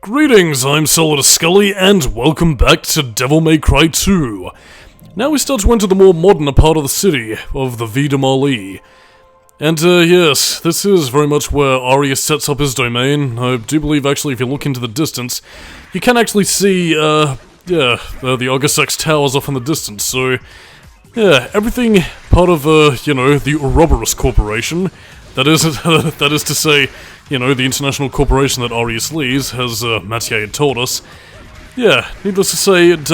Greetings, I'm Solidus-Skully, and welcome back to Devil May Cry 2. Now we start to enter the more modern part of the city, of the Vida Marley. And yes, this is very much where Arius sets up his domain. I do believe actually if you look into the distance, you can actually see, the August Towers off in the distance, so... yeah, everything part of, the Ouroboros Corporation, that is to say, the international corporation that Arius leads, as Mathieu had told us. Yeah, needless to say, it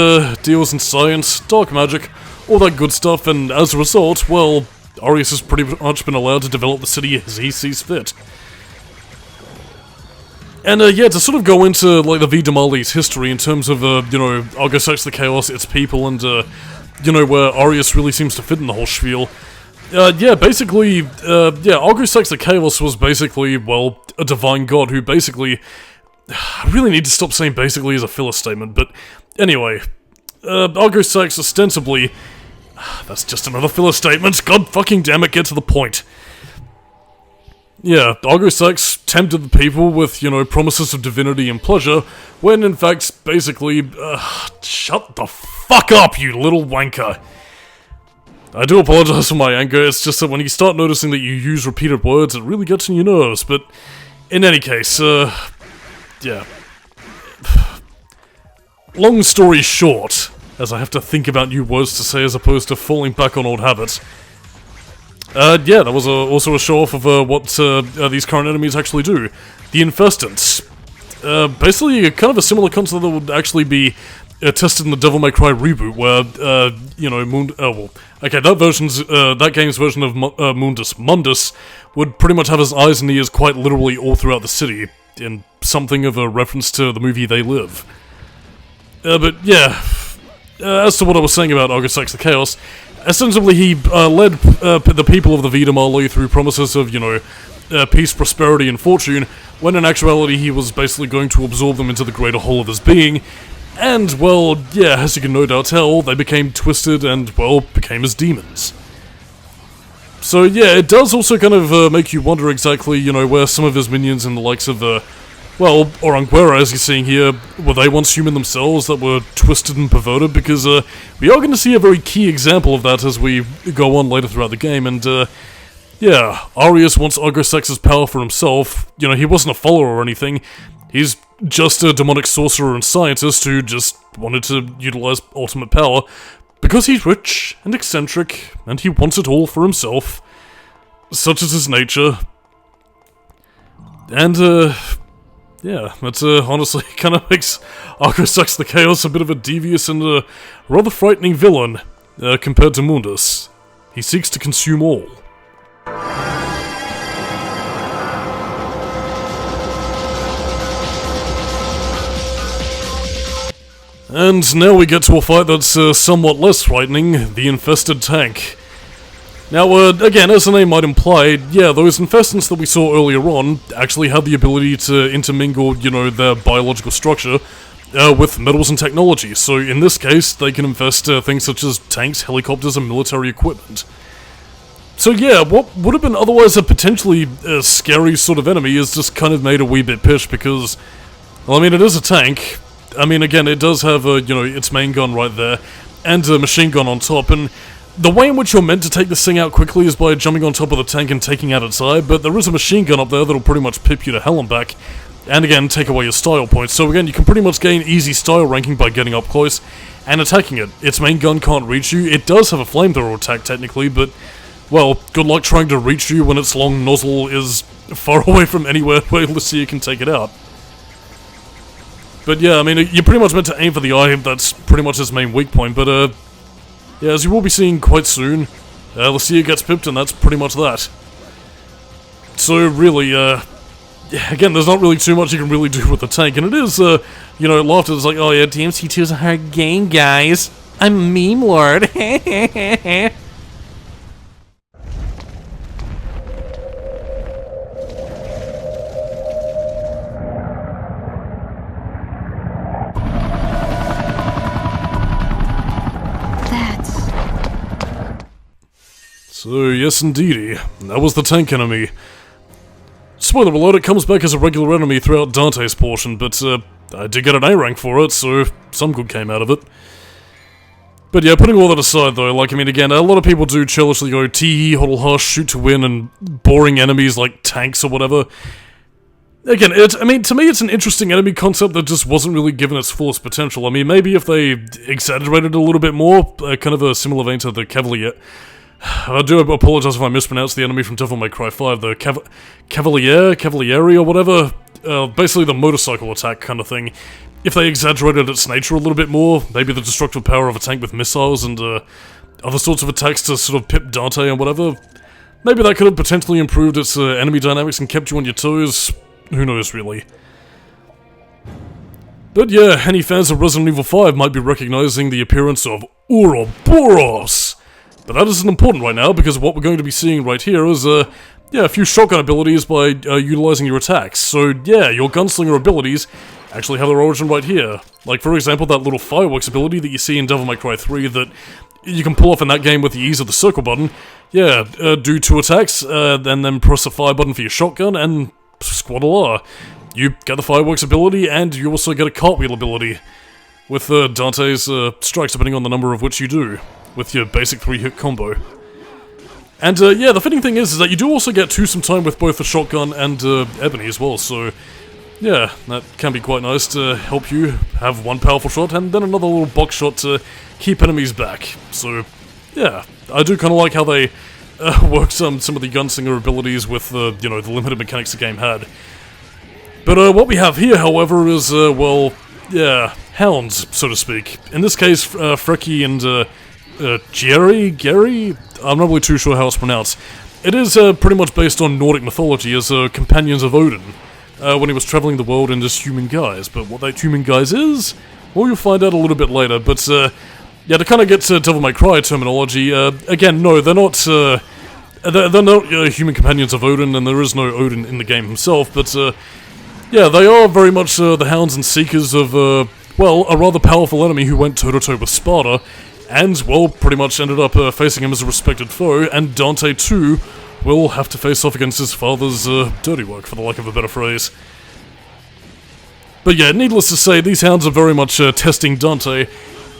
deals in science, dark magic, all that good stuff, and as a result, well, Arius has pretty much been allowed to develop the city as he sees fit. And yeah, to sort of go into, like, the Vida Marley's history in terms of, August the Chaos, its people, and, where Arius really seems to fit in the whole spiel. Basically, August the Chaos was basically, well, a divine god who basically... I really need to stop saying basically as a filler statement, but anyway, August ostensibly... that's just another filler statement, god fucking damn it, get to the point. Yeah, August tempted the people with, promises of divinity and pleasure, when in fact, basically, shut the fuck up, you little wanker. I do apologize for my anger, it's just that when you start noticing that you use repeated words, it really gets on your nerves, but in any case, yeah. Long story short, as I have to think about new words to say as opposed to falling back on old habits. That was also a show-off of what these current enemies actually do. The Infestants. Basically, kind of a similar concept that would actually be tested in the Devil May Cry reboot, where, that game's version of Mundus would pretty much have his eyes and ears quite literally all throughout the city, in something of a reference to the movie They Live. But yeah, as to what I was saying about August the Chaos, ostensibly he led the people of the Vida Marley through promises of, peace, prosperity, and fortune, when in actuality he was basically going to absorb them into the greater whole of his being. And, well, yeah, as you can no doubt tell, they became twisted and, well, became as demons. So, yeah, it does also kind of make you wonder exactly, where some of his minions and the likes of, Oranguera, as you're seeing here, were they once human themselves that were twisted and perverted? Because, we are going to see a very key example of that as we go on later throughout the game, and, yeah, Arius wants August power for himself. He wasn't a follower or anything. He's just a demonic sorcerer and scientist who just wanted to utilize ultimate power because he's rich and eccentric and he wants it all for himself. Such is his nature. And, yeah, that's honestly kind of makes August the Chaos a bit of a devious and rather frightening villain compared to Mundus. He seeks to consume all. And now we get to a fight that's somewhat less frightening, the Infested Tank. Now, again, as the name might imply, yeah, those infestants that we saw earlier on actually had the ability to intermingle, their biological structure with metals and technology, so in this case, they can infest things such as tanks, helicopters, and military equipment. So yeah, what would have been otherwise a potentially scary sort of enemy is just kind of made a wee bit pish because, well, I mean, it is a tank. I mean, again, it does have, its main gun right there, and a machine gun on top, and the way in which you're meant to take this thing out quickly is by jumping on top of the tank and taking out its eye, but there is a machine gun up there that'll pretty much pip you to hell and back, and again, take away your style points, so again, you can pretty much gain easy style ranking by getting up close and attacking it. Its main gun can't reach you. It does have a flamethrower attack, technically, but, well, good luck trying to reach you when its long nozzle is far away from anywhere where Lucia can take it out. But yeah, I mean, you're pretty much meant to aim for the eye, that's pretty much its main weak point, but yeah, as you will be seeing quite soon, Lucia gets pipped and that's pretty much that. So really, yeah, again, there's not really too much you can really do with the tank, and it is, laughed at, it's like, oh yeah, DMC2 is a hard game, guys. I'm a meme lord. So, yes indeedy, that was the tank enemy. Spoiler alert, it comes back as a regular enemy throughout Dante's portion, but I did get an A rank for it, so some good came out of it. But yeah, putting all that aside though, like, I mean, again, a lot of people do chillishly go tee-hee, huddle hush, shoot to win, and boring enemies like tanks or whatever. Again, I mean, to me it's an interesting enemy concept that just wasn't really given its fullest potential. I mean, maybe if they exaggerated a little bit more, kind of a similar vein to the Cavalier. I do apologize if I mispronounced the enemy from Devil May Cry 5, the Cavalieri or whatever. Basically the motorcycle attack kind of thing. If they exaggerated its nature a little bit more, maybe the destructive power of a tank with missiles and other sorts of attacks to sort of pip Dante and whatever, maybe that could have potentially improved its enemy dynamics and kept you on your toes. Who knows, really. But yeah, any fans of Resident Evil 5 might be recognizing the appearance of Ouroboros. But that isn't important right now, because what we're going to be seeing right here is, yeah, a few shotgun abilities by utilizing your attacks. So yeah, your gunslinger abilities actually have their origin right here. Like, for example, that little fireworks ability that you see in Devil May Cry 3 that you can pull off in that game with the ease of the circle button. Yeah, do 2 attacks, and then press the fire button for your shotgun, and squad-a-la. You get the fireworks ability, and you also get a cartwheel ability with Dante's strikes, depending on the number of which you do, with your basic 3-hit combo. And yeah, the fitting thing is that you do also get some time with both the shotgun and Ebony as well, so yeah, that can be quite nice to help you have one powerful shot and then another little box shot to keep enemies back. So yeah, I do kind of like how they work some of the gunslinger abilities with you know, the limited mechanics the game had. But what we have here, however, is well, yeah, hounds, so to speak. In this case, Freki and Gary? I'm not really too sure how it's pronounced. It is pretty much based on Nordic mythology as companions of Odin, when he was traveling the world in this human guise. But what that human guise is, well, you'll find out a little bit later. But yeah, to kind of get to Devil May Cry terminology, again, no, they're not human companions of Odin, and there is no Odin in the game himself, but yeah, they are very much the hounds and seekers of, well, a rather powerful enemy who went toe-to-toe with Sparta, and, well, pretty much ended up facing him as a respected foe, and Dante, too, will have to face off against his father's dirty work, for the lack of a better phrase. But yeah, needless to say, these hounds are very much testing Dante,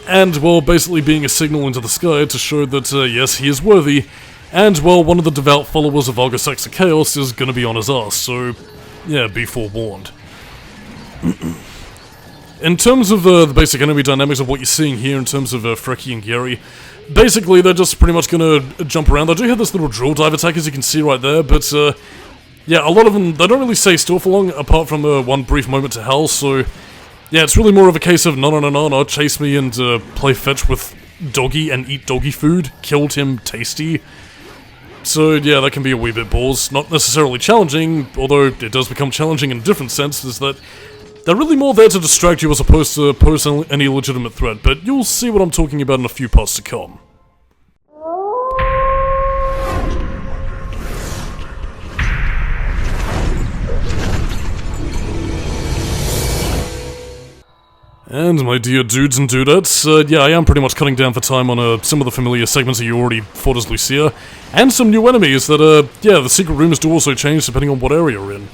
and, well, basically being a signal into the sky to show that, yes, he is worthy, and, well, one of the devout followers of Argus X the Chaos is gonna be on his ass, so yeah, be forewarned. In terms of the basic enemy dynamics of what you're seeing here in terms of Freki and Gary, basically they're just pretty much gonna jump around. They do have this little drill dive attack, as you can see right there, but yeah, a lot of them, they don't really stay still for long, apart from one brief moment to hell, so yeah, it's really more of a case of no, chase me and play fetch with doggy and eat doggy food, killed him tasty. So yeah, that can be a wee bit balls. Not necessarily challenging, although it does become challenging in a different sense, is that they're really more there to distract you as opposed to pose any legitimate threat, but you'll see what I'm talking about in a few parts to come. And my dear dudes and dudettes, yeah, I am pretty much cutting down for time on some of the familiar segments that you already fought as Lucia, and some new enemies that, yeah, the secret rooms do also change depending on what area you're in.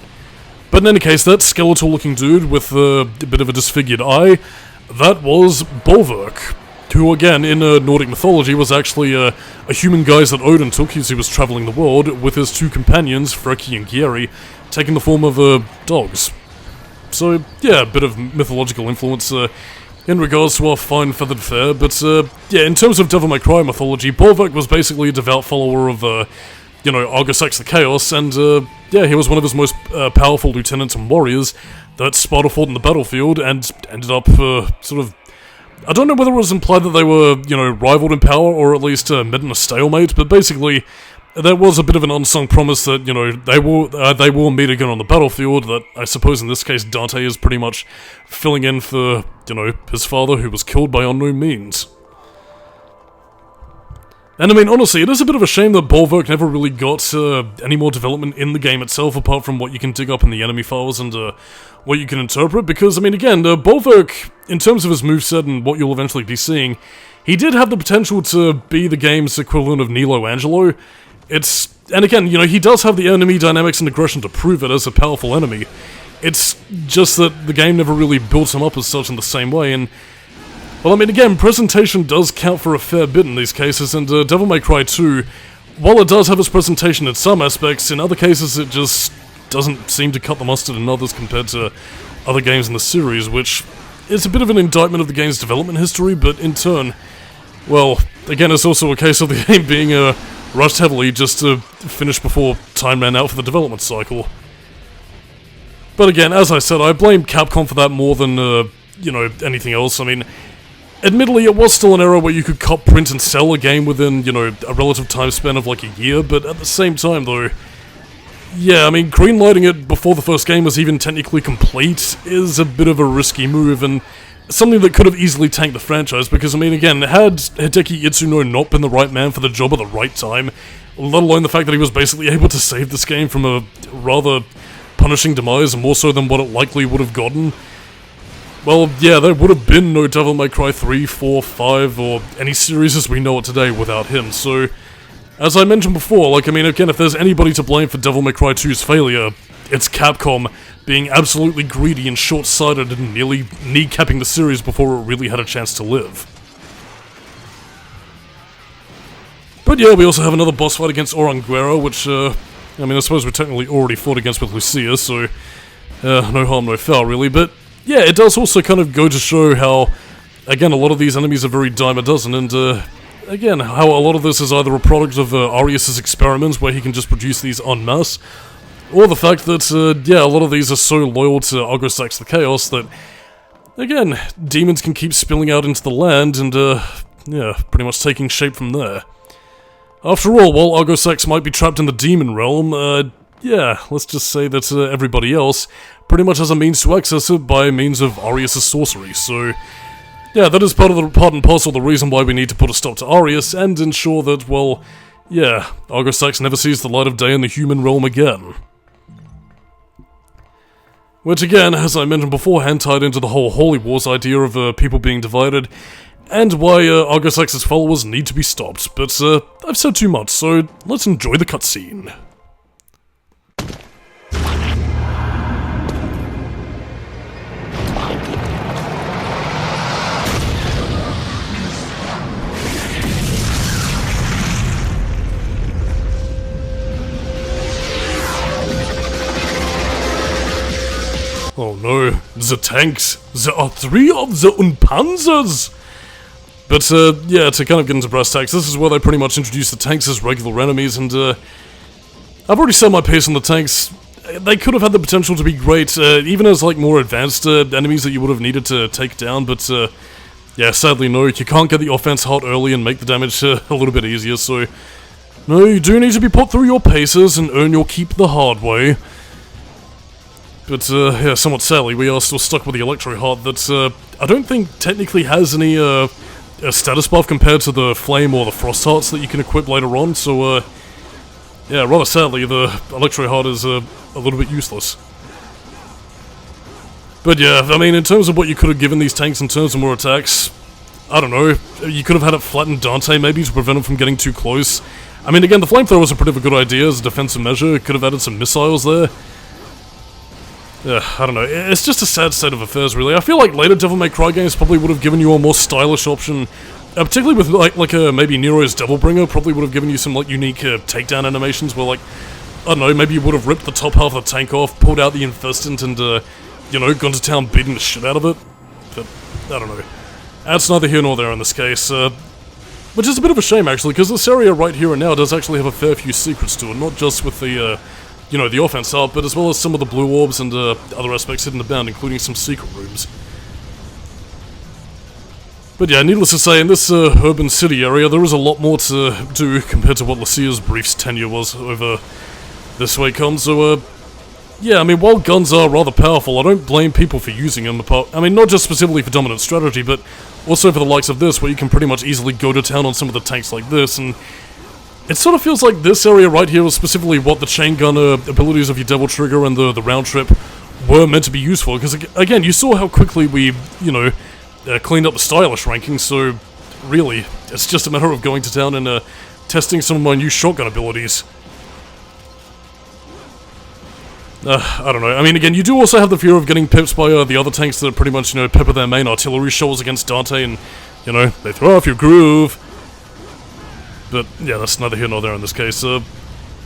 But in any case, that skeletal-looking dude with a bit of a disfigured eye, that was Bolverk, who, again, in Nordic mythology, was actually a human guise that Odin took as he was traveling the world, with his 2 companions, Freki and Gary, taking the form of dogs. So, yeah, a bit of mythological influence in regards to our fine feathered fair, but yeah, in terms of Devil May Cry mythology, Bolverk was basically a devout follower of, you know, Argus X the Chaos, and yeah, he was one of his most powerful lieutenants and warriors that Sparta fought in the battlefield, and ended up sort of, I don't know whether it was implied that they were, you know, rivaled in power, or at least met in a stalemate, but basically, there was a bit of an unsung promise that, you know, they will meet again on the battlefield, that I suppose in this case Dante is pretty much filling in for, you know, his father who was killed by unknown means. And I mean, honestly, it is a bit of a shame that Bolverk never really got any more development in the game itself, apart from what you can dig up in the enemy files and what you can interpret, because, I mean, again, Bolverk, in terms of his moveset and what you'll eventually be seeing, he did have the potential to be the game's equivalent of Nilo Angelo. It's And again, you know, he does have the enemy dynamics and aggression to prove it as a powerful enemy. It's just that the game never really built him up as such in the same way, and... Well, I mean, again, presentation does count for a fair bit in these cases, and Devil May Cry 2, while it does have its presentation in some aspects, in other cases it just doesn't seem to cut the mustard in others compared to other games in the series, which is a bit of an indictment of the game's development history, but in turn, well, again, it's also a case of the game being rushed heavily just to finish before time ran out for the development cycle. But again, as I said, I blame Capcom for that more than, you know, anything else. I mean, admittedly, it was still an era where you could cop, print, and sell a game within, you know, a relative time span of like a year, but at the same time, though, yeah, I mean, greenlighting it before the first game was even technically complete is a bit of a risky move, and something that could have easily tanked the franchise, because, I mean, again, had Hideki Itsuno not been the right man for the job at the right time, let alone the fact that he was basically able to save this game from a rather punishing demise, more so than what it likely would have gotten, well, yeah, there would have been no Devil May Cry 3, 4, 5, or any series as we know it today without him, so, as I mentioned before, like, I mean, again, if there's anybody to blame for Devil May Cry 2's failure, it's Capcom being absolutely greedy and short-sighted and nearly kneecapping the series before it really had a chance to live. But yeah, we also have another boss fight against Oranguera, which, I mean, I suppose we technically already fought against with Lucia, so no harm, no foul, really, but yeah, it does also kind of go to show how, again, a lot of these enemies are very dime a dozen, and, again, how a lot of this is either a product of Arius' experiments, where he can just produce these en masse, or the fact that, yeah, a lot of these are so loyal to Argosax the Chaos that, again, demons can keep spilling out into the land and, yeah, pretty much taking shape from there. After all, while Argosax might be trapped in the demon realm, yeah, let's just say that everybody else pretty much has a means to access it by means of Arius' sorcery, so... Yeah, that is part and parcel of the reason why we need to put a stop to Arius and ensure that, well, yeah, Argosax never sees the light of day in the human realm again. Which again, as I mentioned beforehand, tied into the whole Holy Wars idea of people being divided, and why Argosax's followers need to be stopped, but I've said too much, so let's enjoy the cutscene. Oh no, the tanks! There are 3 of the Unpanzers! But, yeah, to kind of get into brass tacks, this is where they pretty much introduce the tanks as regular enemies, and, I've already said my piece on the tanks. They could have had the potential to be great, even as, like, more advanced enemies that you would have needed to take down, but, yeah, sadly no, you can't get the offense hot early and make the damage a little bit easier, so... No, you do need to be put through your paces and earn your keep the hard way. But, yeah, somewhat sadly, we are still stuck with the Electro Heart that, I don't think technically has any, a status buff compared to the Flame or the Frost Hearts that you can equip later on, so, yeah, rather sadly, the Electro Heart is, a little bit useless. But yeah, I mean, in terms of what you could have given these tanks in terms of more attacks, I don't know, you could have had it flatten Dante maybe to prevent him from getting too close. I mean, again, the Flamethrower was a pretty good idea as a defensive measure, it could have added some missiles there. I don't know, it's just a sad state of affairs, really. I feel like later Devil May Cry games probably would have given you a more stylish option, particularly with, like maybe Nero's Devilbringer probably would have given you some, like, unique takedown animations where, like, I don't know, maybe you would have ripped the top half of the tank off, pulled out the Infestant, and, you know, gone to town beating the shit out of it. But, I don't know. That's neither here nor there in this case, which is a bit of a shame, actually, because this area right here and now does actually have a fair few secrets to it, not just with the, you know, the offense art, but as well as some of the blue orbs and other aspects hidden about, including some secret rooms. But yeah, needless to say, in this urban city area, there is a lot more to do compared to what Lucia's brief tenure was over this way comes, so yeah, I mean, while guns are rather powerful, I don't blame people for using them, I mean, not just specifically for dominant strategy, but also for the likes of this, where you can pretty much easily go to town on some of the tanks like this, and it sort of feels like this area right here was specifically what the chain gun abilities of your Devil Trigger and the round trip were meant to be used for, because again, you saw how quickly we, you know, cleaned up the stylish rankings, so really, it's just a matter of going to town and testing some of my new shotgun abilities. I don't know. I mean, again, you do also have the fear of getting pipped by the other tanks that pretty much, pepper their main artillery shells against Dante, and, they throw off your groove. But, yeah, that's neither here nor there in this case.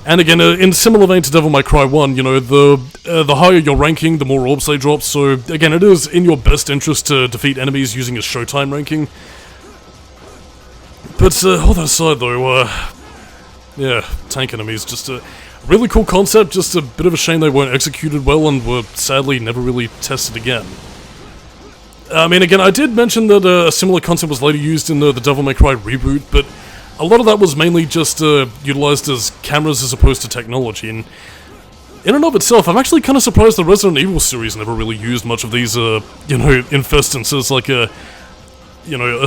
And again, in similar vein to Devil May Cry 1, the higher your ranking, the more orbs they drop, so, again, it is in your best interest to defeat enemies using a Showtime ranking. But, all that aside, though, yeah, tank enemies, just a really cool concept, just a bit of a shame they weren't executed well and were sadly never really tested again. I mean, again, I did mention that a similar concept was later used in the Devil May Cry reboot, but a lot of that was mainly just utilized as cameras as opposed to technology, and in and of itself, I'm actually kind of surprised the Resident Evil series never really used much of these, infestants like a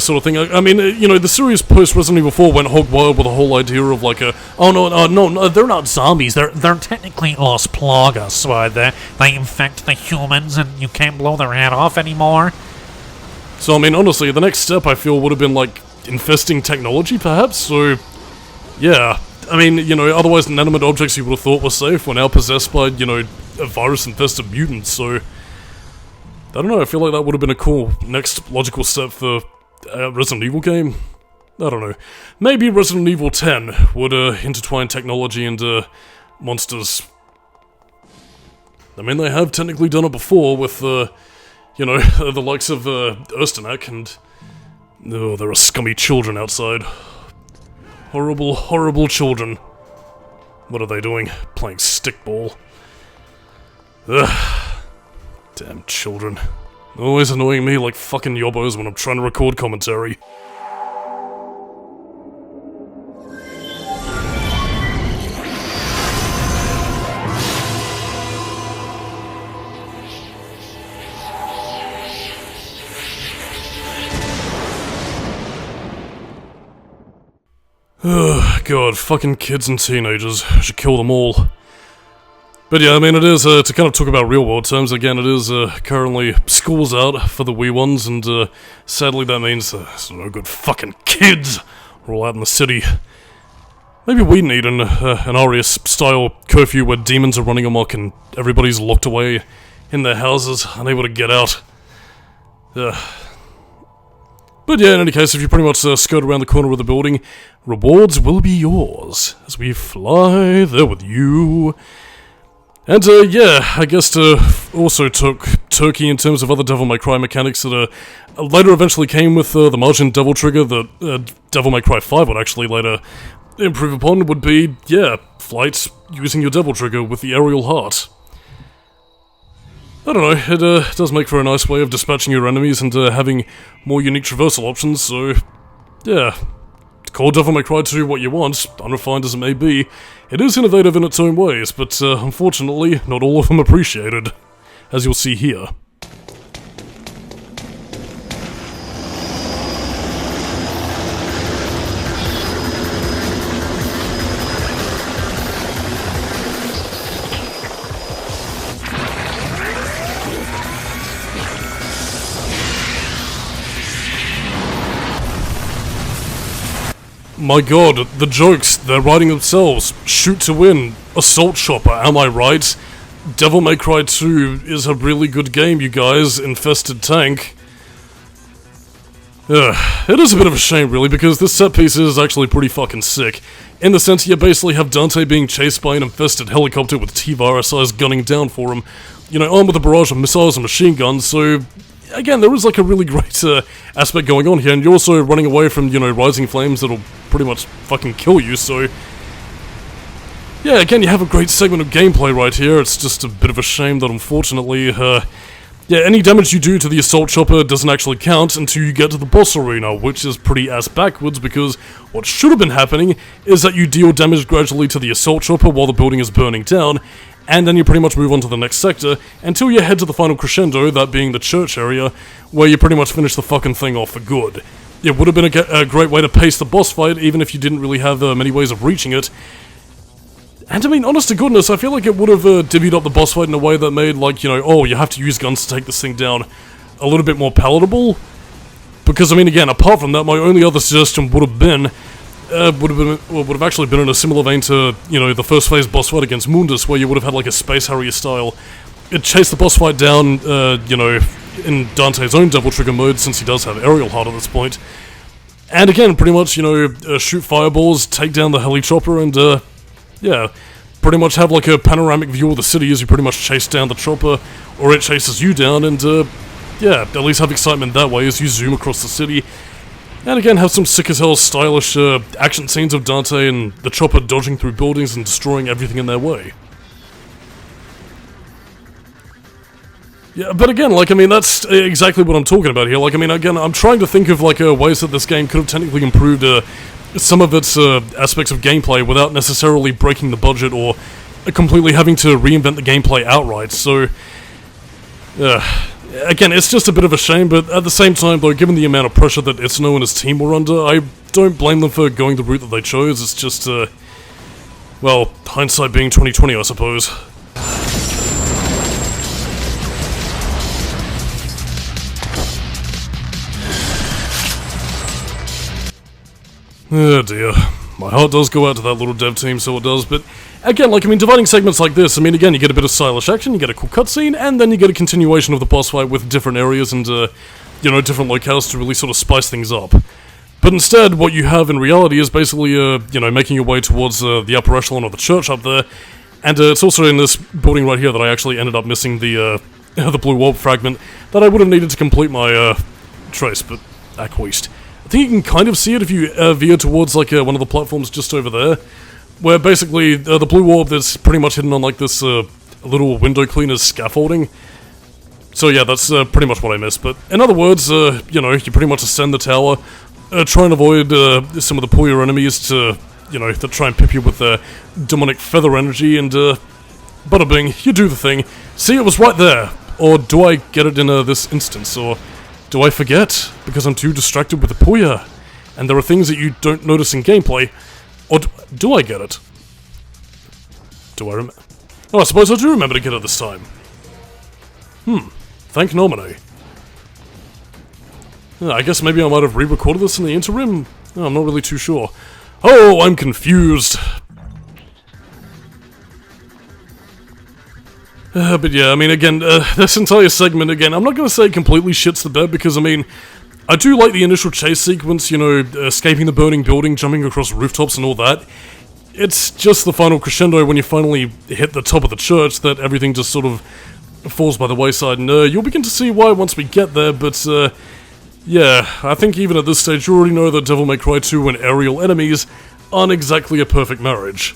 sort of thing. I mean, the series post Resident Evil 4 went hog wild with the whole idea of like no, they're not zombies. They're technically Los Plagas, so they infect the humans, and you can't blow their head off anymore. So I mean, honestly, the next step I feel would have been like infesting technology, perhaps. So yeah, I mean, otherwise inanimate objects you would have thought were safe were now possessed by a virus-infested mutants. So I don't know, I feel like that would have been a cool next logical step for a Resident Evil game. I don't know. Maybe Resident Evil 10 would intertwine technology and monsters. I mean, they have technically done it before with, the likes of Erstenak, and oh, there are scummy children outside. Horrible, horrible children. What are they doing? Playing stickball. Ugh. Damn children. Always annoying me like fucking yobbos when I'm trying to record commentary. Ugh, God, fucking kids and teenagers. I should kill them all. But yeah, I mean, it is, to kind of talk about real-world terms, again, it is currently school's out for the wee ones, and sadly that means there's no good fucking kids are all out in the city. Maybe we need an Arius-style curfew where demons are running amok and everybody's locked away in their houses, unable to get out. But yeah, in any case, if you pretty much skirt around the corner of the building, rewards will be yours as we fly there with you. And, yeah, I guess also took Turkey in terms of other Devil May Cry mechanics that later eventually came with the Margin Devil Trigger that Devil May Cry 5 would actually later improve upon, would be, yeah, flight using your Devil Trigger with the aerial heart. I don't know, it does make for a nice way of dispatching your enemies and having more unique traversal options, so, yeah. Call Devil May Cry 2 what you want, unrefined as it may be. It is innovative in its own ways, but unfortunately, not all of them appreciated, as you'll see here. My god, the jokes, they're writing themselves. Shoot to win, Assault Chopper, am I right? Devil May Cry 2 is a really good game, you guys, Infested Tank. It is a bit of a shame, really, because this set piece is actually pretty fucking sick. In the sense you basically have Dante being chased by an infested helicopter with T-Virus eyes gunning down for him, armed with a barrage of missiles and machine guns, so again, there is like a really great aspect going on here, and you're also running away from, rising flames that'll pretty much fucking kill you, so yeah, again, you have a great segment of gameplay right here. It's just a bit of a shame that unfortunately, any damage you do to the assault chopper doesn't actually count until you get to the boss arena, which is pretty ass backwards, because what should have been happening is that you deal damage gradually to the assault chopper while the building is burning down, and then you pretty much move on to the next sector, until you head to the final crescendo, that being the church area, where you pretty much finish the fucking thing off for good. It would have been a great way to pace the boss fight, even if you didn't really have many ways of reaching it. And I mean, honest to goodness, I feel like it would have divvied up the boss fight in a way that made, like, you have to use guns to take this thing down a little bit more palatable. Because, I mean, again, apart from that, my only other suggestion would have been would have actually been in a similar vein to, you know, the first phase boss fight against Mundus, where you would have had like a Space Harrier style. It chased the boss fight down, you know, in Dante's own Devil Trigger mode, since he does have aerial heart at this point. And again, pretty much, you know, shoot fireballs, take down the heli chopper, and, yeah, pretty much have like a panoramic view of the city as you pretty much chase down the chopper, or it chases you down, and, yeah, at least have excitement that way as you zoom across the city. And again, have some sick as hell stylish action scenes of Dante and the chopper dodging through buildings and destroying everything in their way. Yeah, but again, like, I mean, that's exactly what I'm talking about here. Like, I mean, again, I'm trying to think of, like, ways that this game could have technically improved some of its aspects of gameplay without necessarily breaking the budget or completely having to reinvent the gameplay outright, so... Again, it's just a bit of a shame, but at the same time, though, given the amount of pressure that Itsuno and his team were under, I don't blame them for going the route that they chose. It's just, well, hindsight being 2020, I suppose. Oh dear. My heart does go out to that little dev team, so it does, but again, like, I mean, dividing segments like this, I mean, again, you get a bit of stylish action, you get a cool cutscene, and then you get a continuation of the boss fight with different areas and, you know, different locales to really sort of spice things up. But instead, what you have in reality is basically, you know, making your way towards the upper echelon of the church up there, and it's also in this building right here that I actually ended up missing the blue orb fragment that I would have needed to complete my, trace, but acquiesced. I think you can kind of see it if you veer towards, like, one of the platforms just over there, where basically the blue orb that's pretty much hidden on, like, this little window cleaner's scaffolding. So yeah, that's pretty much what I missed, but in other words, you know, you pretty much ascend the tower, try and avoid some of the poorer enemies to, you know, that try and pip you with their demonic feather energy, and bada bing, you do the thing. See, it was right there! Or do I get it in this instance, or... do I forget, because I'm too distracted with the Puya, and there are things that you don't notice in gameplay, or do I get it? Do I remember? Oh, I suppose I do remember to get it this time. Thank nomine. I guess maybe I might have re-recorded this in the interim? Oh, I'm not really too sure. Oh, I'm confused. But yeah, I mean, again, this entire segment, again, I'm not going to say completely shits the bed, because, I mean, I do like the initial chase sequence, you know, escaping the burning building, jumping across rooftops and all that. It's just the final crescendo when you finally hit the top of the church that everything just sort of falls by the wayside, and you'll begin to see why once we get there, but, yeah, I think even at this stage you already know that Devil May Cry 2 and aerial enemies aren't exactly a perfect marriage.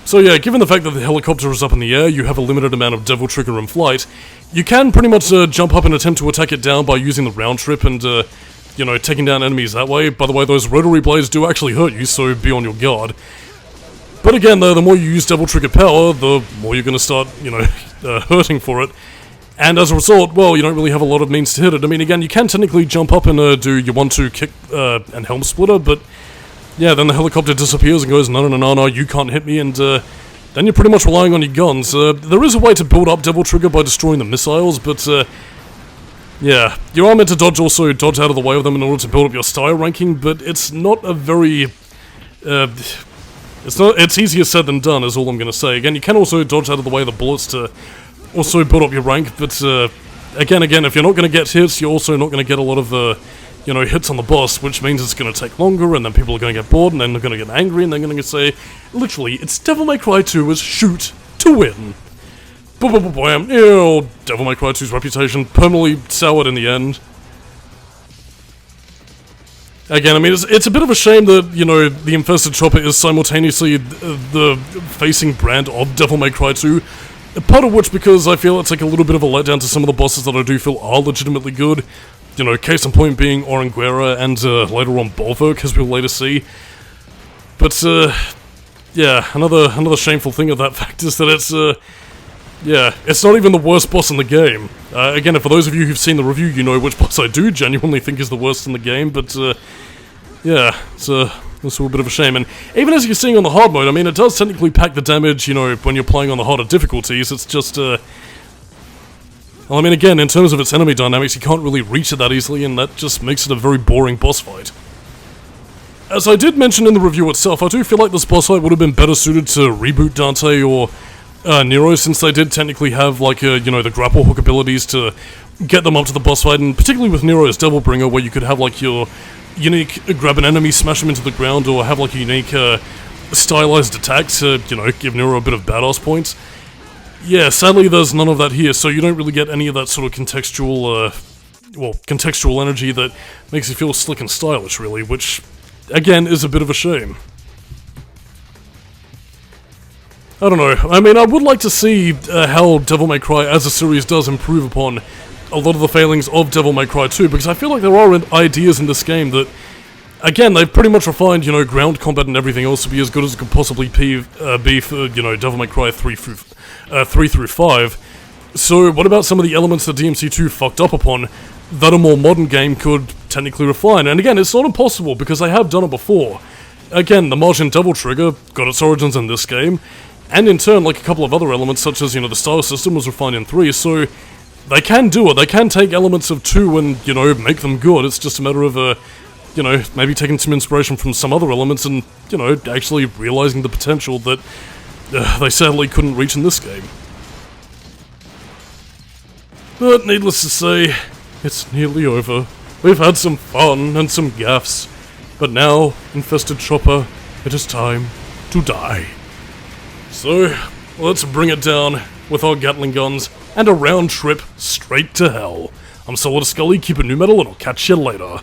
So yeah, given the fact that the helicopter is up in the air, you have a limited amount of Devil Trigger in flight, you can pretty much jump up and attempt to attack it down by using the round trip and, you know, taking down enemies that way. By the way, those rotary blades do actually hurt you, so be on your guard. But again, though, the more you use Devil Trigger power, the more you're going to start, you know, hurting for it. And as a result, well, you don't really have a lot of means to hit it. I mean, again, you can technically jump up and do your 1-2 kick and helm splitter, but... yeah, then the helicopter disappears and goes, no, you can't hit me, and then you're pretty much relying on your guns. There is a way to build up Devil Trigger by destroying the missiles, but, yeah, you are meant to dodge out of the way of them in order to build up your style ranking, but it's not a very, it's easier said than done, is all I'm gonna say. Again, you can also dodge out of the way of the bullets to also build up your rank, but, again, if you're not gonna get hits, you're also not gonna get a lot of, you know, hits on the boss, which means it's going to take longer, and then people are going to get bored, and then they're going to get angry, and they're going to say, literally, it's Devil May Cry 2 is shoot to win. Bam, ew, Devil May Cry 2's reputation permanently soured in the end. Again, I mean, it's a bit of a shame that, you know, the Infested Chopper is simultaneously the facing brand of Devil May Cry 2, part of which because I feel it's like a little bit of a letdown to some of the bosses that I do feel are legitimately good. You know, case in point being Oranguera and later on Bolverk, as we'll later see. But, yeah, another shameful thing of that fact is that it's, yeah, it's not even the worst boss in the game. Again, for those of you who've seen the review, you know which boss I do genuinely think is the worst in the game, but, yeah, it's a little bit of a shame. And even as you're seeing on the hard mode, I mean, it does technically pack the damage, you know, when you're playing on the harder difficulties. It's just, well, I mean, again, in terms of its enemy dynamics, you can't really reach it that easily, and that just makes it a very boring boss fight. as I did mention in the review itself, I do feel like this boss fight would have been better suited to reboot Dante or Nero, since they did technically have, like, the grapple hook abilities to get them up to the boss fight, and particularly with Nero's Devil Bringer, where you could have, like, your unique grab an enemy, smash him into the ground, or have, like, a unique stylized attack to, give Nero a bit of badass points. Yeah, sadly there's none of that here, so you don't really get any of that sort of contextual energy that makes you feel slick and stylish, really, which, again, is a bit of a shame. I don't know, I mean, I would like to see how Devil May Cry as a series does improve upon a lot of the failings of Devil May Cry 2, because I feel like there are ideas in this game that, again, they've pretty much refined, ground combat and everything else to be as good as it could possibly be for, Devil May Cry 3 through 5. So what about some of the elements that DMC2 fucked up upon that a more modern game could technically refine? And again, it's not impossible, because they have done it before. Again, the Martian Devil Trigger got its origins in this game, and in turn, like a couple of other elements, such as, the star system was refined in 3, so they can do it. They can take elements of 2 and, make them good. It's just a matter of, maybe taking some inspiration from some other elements and, actually realizing the potential that they sadly couldn't reach in this game. But needless to say, it's nearly over. We've had some fun and some gaffes, but now, Infested Chopper, it is time to die. So, let's bring it down with our Gatling guns and a round trip straight to hell. I'm Solidus-Skully, keep it new metal, and I'll catch you later.